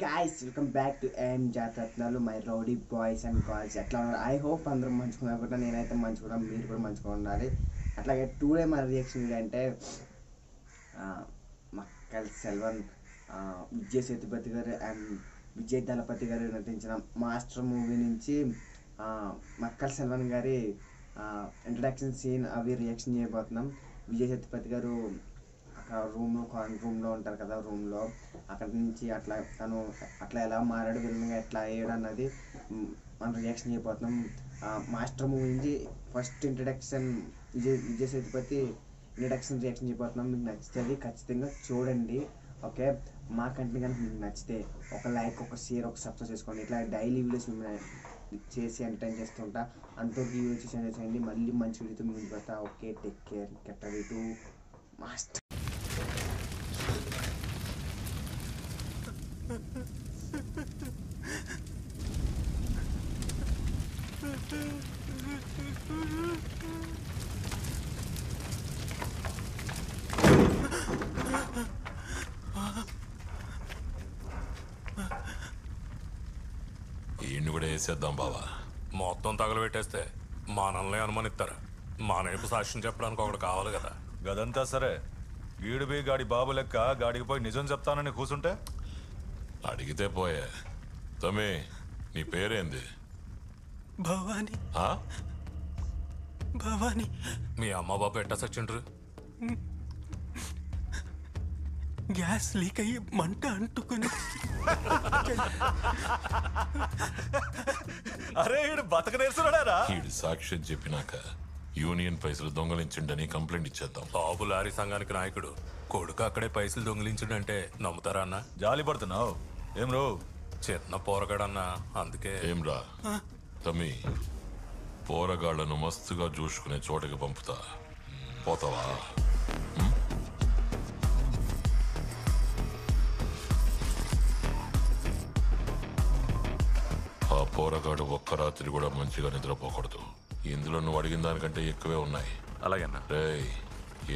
Guys welcome back to M Jathi Ratnalu my rowdy boys and girls. ఎట్లా ఉన్నారు? I hope అందరూ మంచిగా అనుకుంటా. నేనైతే మంచిగా, మీరు కూడా మంచిగా ఉండాలి. అట్లాగే టుడే మన రియాక్షన్ వీడియో అంటే మక్కల్ సెల్వన్, విజయ్ సేతుపతి గారు అండ్ విజయ్ దళపతి గారు నటించిన మాస్టర్ మూవీ నుంచి మక్కల్ సెల్వన్ గారి ఇంట్రడక్షన్ సీన్ అవి రియాక్షన్ చేయబోతున్నాం. విజయ్ సేతుపతి గారు రూమ్లో ఉంటారు కదా, రూమ్లో అక్కడి నుంచి తను ఎలా మారాడు, విలన్గా ఎట్లా అయ్యాడు అన్నది మనం రియాక్షన్ చేయబోతున్నాం. మాస్టర్ మూవీ నుంచి first introduction Vijay Sethupathi introduction reaction చేయబోతున్నాం. మీకు నచ్చుతుంది, ఖచ్చితంగా చూడండి. ఓకే, మా కంటెంట్ కనుక మీకు నచ్చితే ఒక లైక్, ఒక షేర్, ఒక సబ్స్క్రైబ్ చేసుకోండి. ఇట్లా డైలీ వీడియోస్ మిమ్మల్ని చేసి ఎంటర్టైన్ చేస్తుంటా. అంతవరకు ఈ వీడియో చేయండి. మళ్ళీ మంచి వీడియోతో ముందుకు వస్తా. Okay, take care, get ready to master. ఈయన్ని కూడా వేసేద్దాం బావా. మొత్తం తగలబెట్టేస్తే మనల్ని అనుమానిస్తారు. మన వైపు సాక్ష్యం చెప్పడానికి ఒకటి కావాలి కదా. గదంతా సరే, గీడుబి గాడి బాబు లెక్క గాడికి పోయి నిజం చెప్తానని కూర్చుంటే అడిగితే పోయే. తమ్మి, నీ పేరేంది? భవాని. భవాని. మీ అమ్మ బాబు ఎట్టా సచ్చిండ్రు? గ్యాస్ లీక్ అయ్యి మంట అంటుకుని. అరే ఈడు బతక నేర్చున్నాడా? ఈడు సాక్ష్యం చెప్పినాక యూనియన్ పైసలు దొంగలించిండని కంప్లైంట్ ఇచ్చేద్దాం. బాబు లారీ సంఘానికి నాయకుడు, కొడుకు అక్కడే పైసలు దొంగిలించుడంటే నమ్ముతారా అన్న? జాలి పడుతున్నావు ఏం రో? చిన్న పోరగాడన్నా, అందుకే. ఏం రా తమ్మి, పోరగాళ్లను మస్తుగా చూసుకునే చోటకి పంపుతా, పోతావా? ఆ పోరగాడు ఒక్క రాత్రి కూడా మంచిగా నిద్రపోకూడదు. ఇందులో నువ్వు అడిగిన దానికంటే ఎక్కువే ఉన్నాయి. అలాగేనా? రేయ్,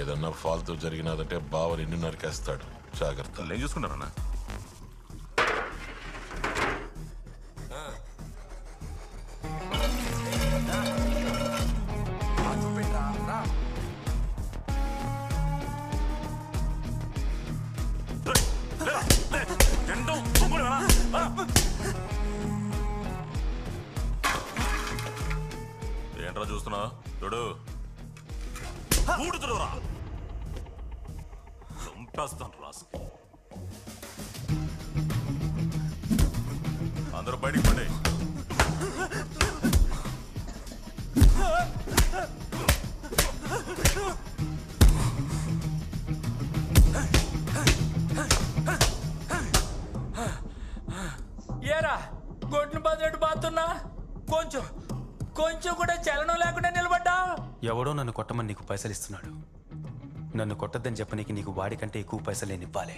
ఏదన్నా ఫాల్తూ జరిగినదంటే బావ నిన్ను నరికేస్తాడు, జాగ్రత్త. ఏం చూసుకున్నారన్నా? ఏంట్రా చూస్తున్నా? చూడు, ఊడుతురా, చంపేస్తాను రాసు. అందరూ బయటికి పడి. ఏరా గొడ్డును బదిలేటు బాతున్నా, కొంచెం కూడా చలనం లేకుండా నిలబడ్డా. ఎవడో నన్ను కొట్టమని నీకు పైసలు ఇస్తున్నాడు. నన్ను కొట్టద్దని చెప్పనీకి నీకు వాడికంటే ఎక్కువ పైసలు నేను ఇవ్వాలి.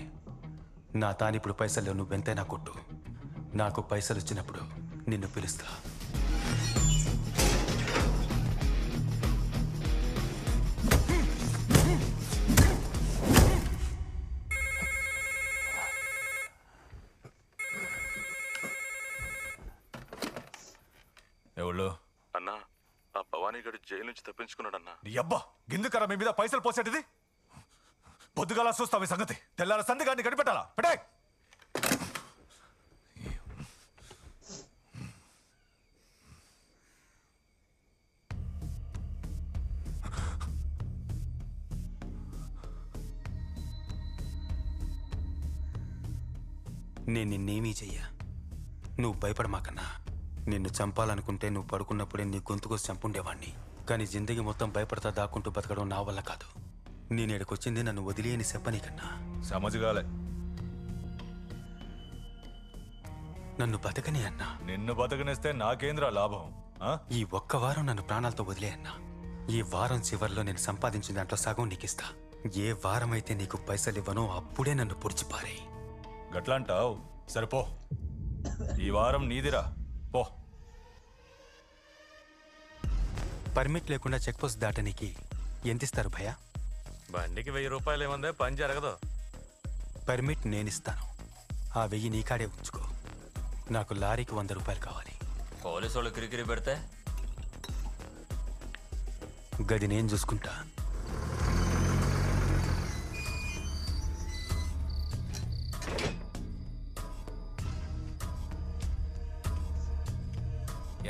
నా తానిప్పుడు పైసలు నువ్వెంతైనా కొట్టు. నాకు పైసలు వచ్చినప్పుడు నిన్ను పిలుస్తా. ఎవళ్ళు? అన్నా, ఆ భవానీ గడు జైలు నుంచి తప్పించుకున్నాడన్నా. నీ అబ్బా గిందుకరా మీ మీద పైసలు పోసేటిది? పొద్దుగాల చూస్తావు ఈ సంగతి. తెల్లార సంధి గారిని కనిపెట్టాలా? పెట్టే. నేను నిన్నేమీ చెయ్యా. నువ్వు భయపడమాకన్నా. నిన్ను చంపాలనుకుంటే నువ్వు పడుకున్నప్పుడే నీ గొంతుకోసి చంపుండేవాణ్ణి. కానీ జిందగీ మొత్తం భయపడతా దాక్కుంటూ బతకడం నా వల్ల కాదు. నేనేడుకొచ్చింది నన్ను వదిలేయని చెప్పనీకన్నా. సమజ్గాలే. నన్ను బతకని అన్నా. నిన్ను బతకనిస్తే నాకేంద్రా లాభం? ఈ ఒక్క వారం నన్ను ప్రాణాలతో వదిలే అన్నా. ఈ వారం చివరిలో నేను సంపాదించిన దాంట్లో సగం నీకిస్తా. ఏ వారం అయితే నీకు పైసలు ఇవ్వనో అప్పుడే నన్ను పొడిచిపారే. గట్లంటావు? సరిపో, ఈ వారం నీదిరా, పో. పర్మిట్ లేకుండా చెక్ పోస్ట్ దాటనికి ఎంతిస్తారు భయ్యా? బండికి 1000 రూపాయలు ఏమందే, పని జరగదు. పర్మిట్ నేనిస్తాను. ఆ 1000 నీ కాడే ఉంచుకో. నాకు లారీకి 100 రూపాయలు కావాలి. పోలీసు వాళ్ళు కిరికిరి పెడితే గది నేను చూసుకుంటా.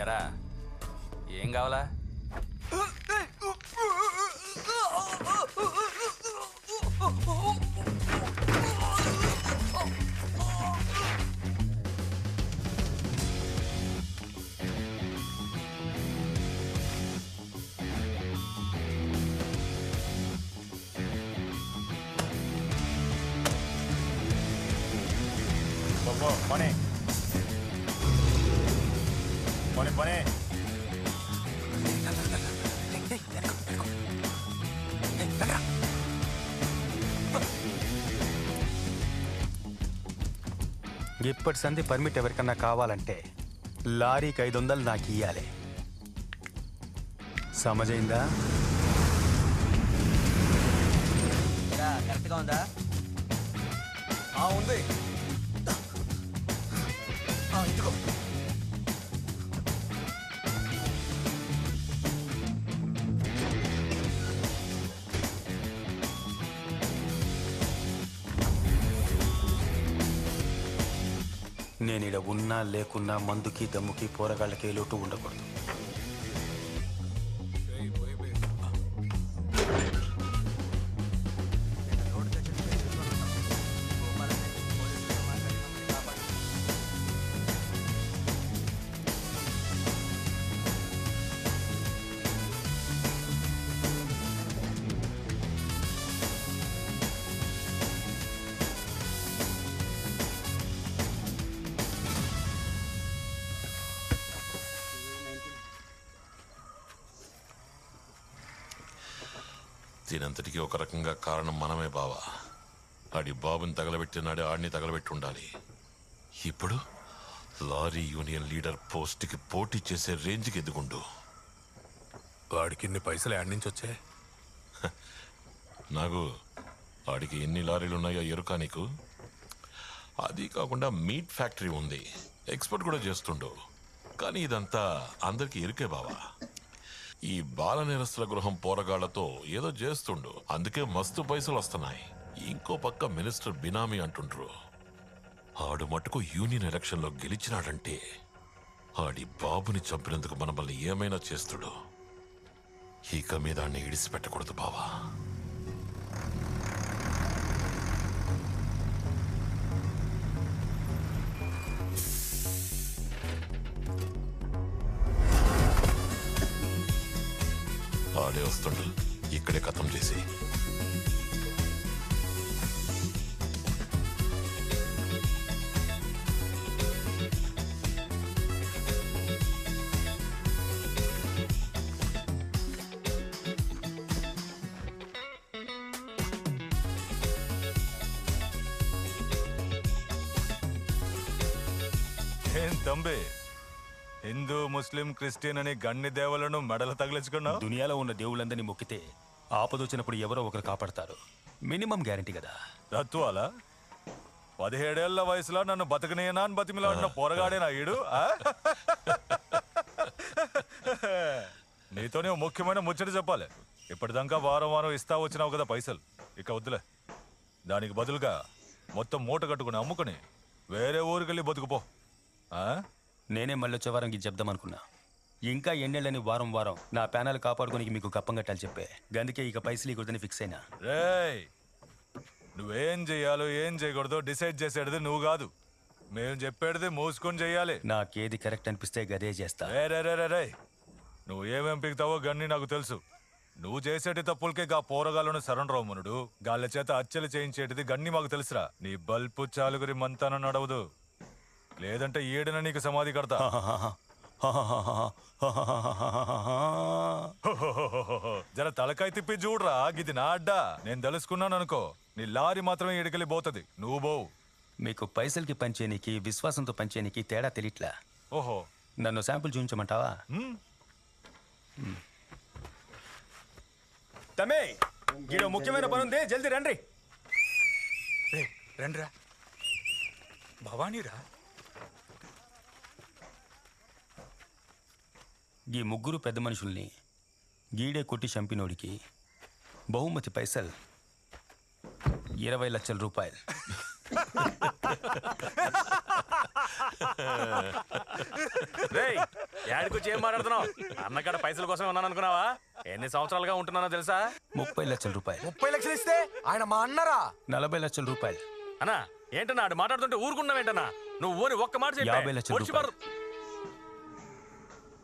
ఎరా ఏం కావాలా? పని పని పని ఇప్పటి సంధి పర్మిట్ ఎవరికన్నా కావాలంటే లారీకి 500 నాకు ఇయ్యాలి. సమజైందా? కరెక్ట్గా ఉందా? ఉంది. ఇదిగో నేను ఇడ ఉన్నా లేకున్నా మందుకి దమ్ముకి పోరగాళ్ళకి ఏ లోటు ఉండకూడదు. దీనంతటికీ ఒక రకంగా కారణం మనమే బావా. ఆడి బాబుని తగలబెట్టినాడే ఆడిని తగలబెట్టి ఉండాలి. ఇప్పుడు లారీ యూనియన్ లీడర్ పోస్ట్కి పోటీ చేసే రేంజ్కి ఎదుగుండు. వాడికి ఇన్ని పైసలు యాడ్ నుంచి వచ్చాయి? నాకు ఆడికి ఎన్ని లారీలు ఉన్నాయో ఎరుకా నీకు? అది కాకుండా మీట్ ఫ్యాక్టరీ ఉంది, ఎక్స్పోర్ట్ కూడా చేస్తుండు. కానీ ఇదంతా అందరికీ ఎరుకే బావా. ఈ బాల నేరస్తుల గృహం పోరగాళ్లతో ఏదో చేస్తుండు, అందుకే మస్తు పైసలు వస్తున్నాయి. ఇంకో పక్క మినిస్టర్ బినామీ అంటుండ్రు. ఆడు మటుకు యూనియన్ ఎలక్షన్ లో గెలిచినాడంటే ఆడి బాబుని చంపినందుకు మనల్ని ఏమైనా చేస్తుడు. ఇక మీద ఆడిని ఇడిసిపెట్టకూడదు బావా. ఆడే వస్తుండు, ఇక్కడే ఖతం చేసి. ఏం తంబి, హిందూ ముస్లిం క్రిస్టియన్ అని గన్ని దేవులను మెడలు తగిలించుకున్నావు? దునియాలో ఉన్న దేవుళ్ళందరినీ మొక్కితే ఆపదొచ్చినప్పుడు ఎవరో ఒకరు కాపాడతారు. మినిమం గ్యారంటీ కదా. తత్వాలా? 17 ఏళ్ల వయసులో నన్ను బతకనేనా అని బతిమిలాడిన పోరగాడేనా ఈడు? నీతోనే ముఖ్యమైన ముచ్చట చెప్పాలి. ఇప్పటిదాకా వారం వారం ఇస్తా వచ్చినావు కదా పైసలు, ఇక వద్దులే. దానికి బదులుగా మొత్తం మూట కట్టుకుని అమ్ముకుని వేరే ఊరికెళ్ళి బతుకుపో. నేనే మళ్ళీ వచ్చే వారం ఇది చెప్దామనుకున్నా. ఇంకా ఎన్నెళ్ళని వారం వారం నా ప్యానల్ కాపాడుకోనికి మీకు కప్పం కట్టాలి చెప్పే. అందుకే ఇక పైసలు ఇవ్వదని ఫిక్స్ అయినా. రేయ్, నువ్వేం చెయ్యాలో ఏం చేయకూడదో డిసైడ్ చేసేది నువ్వు కాదు, మేము చెప్పేది మూసుకొని చెయ్యాలి. నాకేది కరెక్ట్ అనిపిస్తే గదే చేస్తా. రే, నువ్వు ఏమేం పిగుతావో గన్ని నాకు తెలుసు. నువ్వు చేసేటి తప్పులకే గా పోరగాళ్ళను శరణరామునుడు గాళ్ళ చేత అచ్చలు చేయించేటిది గన్ని మాకు తెలుసురా. నీ బల్పు చాలుగురి మంతాన నడవదు, లేదంటే ఈడన నీకు సమాధి కడతా. జర తలకాయ తిప్పి చూడరా, గిది నా అడ్డా. నేను తెలుసుకున్నాను అనుకో, నీ లారీ మాత్రమే ఈడికెళ్ళి పోతుంది, నువ్వు పోవు. మీకు పైసలకి పంచేనికి విశ్వాసంతో పంచేనికి తేడా తెలియట్లా. ఓహో, నన్ను శాంపుల్ చూపించమంటావా? తమే, ఈడో ముఖ్యమైన పని ఉంది, జల్దీ రండి. రండిరా. భవానీరా ఈ ముగ్గురు పెద్ద మనుషుల్ని గీడే కొట్టి చంపినోడికి బహుమతి పైసలు 20 లక్షల రూపాయలు. యాడికొచ్చి ఏం మాట్లాడుతున్నావు? అన్నకాడ పైసల కోసం ఉన్నాను అనుకున్నావా? ఎన్ని సంవత్సరాలుగా ఉంటున్నానో తెలుసా? 30 లక్షల రూపాయలు. 30 లక్షలు ఇస్తే ఆయన మా అన్నరా? 40 లక్షల రూపాయలు. అన్నా ఏంటన్నా ఆడు మాట్లాడుతుంటే ఊరుకున్నావేంటన్నా? నువ్వు ఓని ఒక్క మాట చెప్పు. 50 లక్షల రూపాయలు.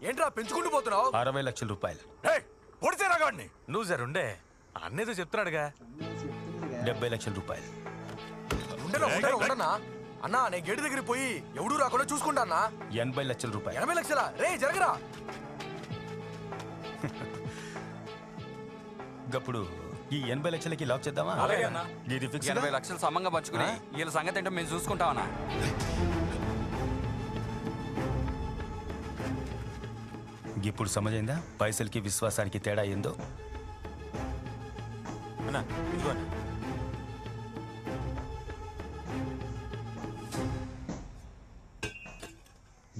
ఏంట్రా పెంచుకుంటూ పోతున్నావు? 60 లక్షల రూపాయలు. పొడిచేరా గాడిని. నువ్వు జరుండే అన్నేదో చెప్తున్నాడుగా. 70 లక్షల రూపాయలు. ఉండనా అన్నా? నేను గేటు దగ్గరికి పోయి ఎవడూ రాకుండా చూసుకుంటా అన్నా. 80 లక్షల రూపాయలు. 80 లక్షల? రే జరగరా. గప్పుడు ఈ 80 లక్షలకి లాక్ చేద్దామా? ఇది ఫిక్స్. 80 లక్షలు సమంగా పంచుకుని వీళ్ళ సంగతి ఏంటో మేము చూసుకుంటామన్నా. ఇప్పుడు సమజైందా పైసలకి విశ్వాసానికి తేడా ఏందో?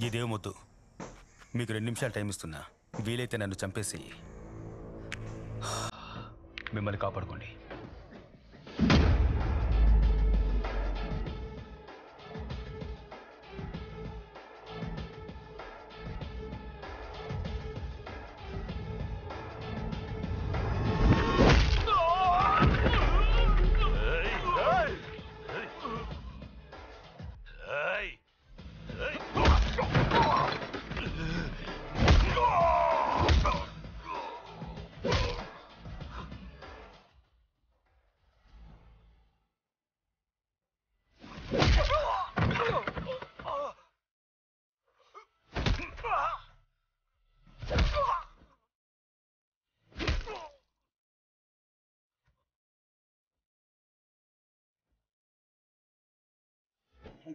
ఇదే ముద్దు. మీకు 2 నిమిషాలు టైం ఇస్తున్నా. వీలైతే నన్ను చంపేసి మిమ్మల్ని కాపాడుకోండి.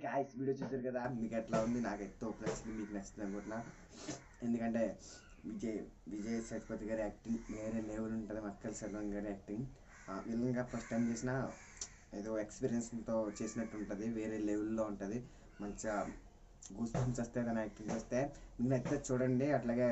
గాయ్స్ వీడియో చూసారు కదా, మీకు ఎట్లా ఉంది? నాకైతే నచ్చింది, మీకు నచ్చింది అనుకుంటున్నా. ఎందుకంటే విజయ్ సేతుపతి గారి యాక్టింగ్ వేరే లెవెల్ ఉంటుంది. మక్కల్ శర్మ గారి యాక్టింగ్ విలన్గా ఫస్ట్ టైం చేసిన ఏదో ఎక్స్పీరియన్స్తో చేసినట్టు ఉంటుంది. వేరే లెవెల్లో ఉంటుంది. మంచిగా గూస్ బంప్స్ వస్తాయి తన యాక్టింగ్ చేస్తే. మీకు నచ్చితే చూడండి. అట్లాగే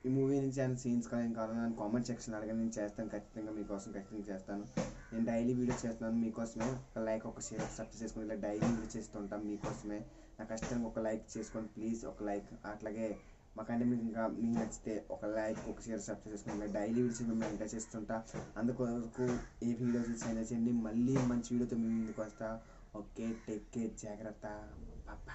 ఈ మూవీ నుంచి ఆయన సీన్స్ కానీ ఏం కావాలని నేను కామెంట్ సెక్షన్ అడగని నేను చేస్తాను. ఖచ్చితంగా మీకోసం ఖచ్చితంగా చేస్తాను. నేను డైలీ వీడియో చేస్తున్నాను మీకోసమే. ఒక లైక్, ఒక షేర్, సబ్స్క్రైబ్ చేసుకుని ఇలా డైలీ వీడియో చేస్తుంటాం మీకోసమే. నాకు ఖచ్చితంగా ఒక లైక్ చేసుకోండి ప్లీజ్, ఒక లైక్. అట్లాగే మాకంటే మీకు ఇంకా మీకు నచ్చితే ఒక లైక్, ఒక షేర్, సబ్స్క్రైబ్ చేసుకుని ఇలా డైలీ వీడియోస్ మేము ఇంకా చేస్తుంటా. అందుకొరకు ఈ వీడియో చూసి చేయండి. మళ్ళీ మంచి వీడియోతో మేము ముందుకు వస్తా. ఓకే, టేక్ కేర్, జాగ్రత్త, బాయ్.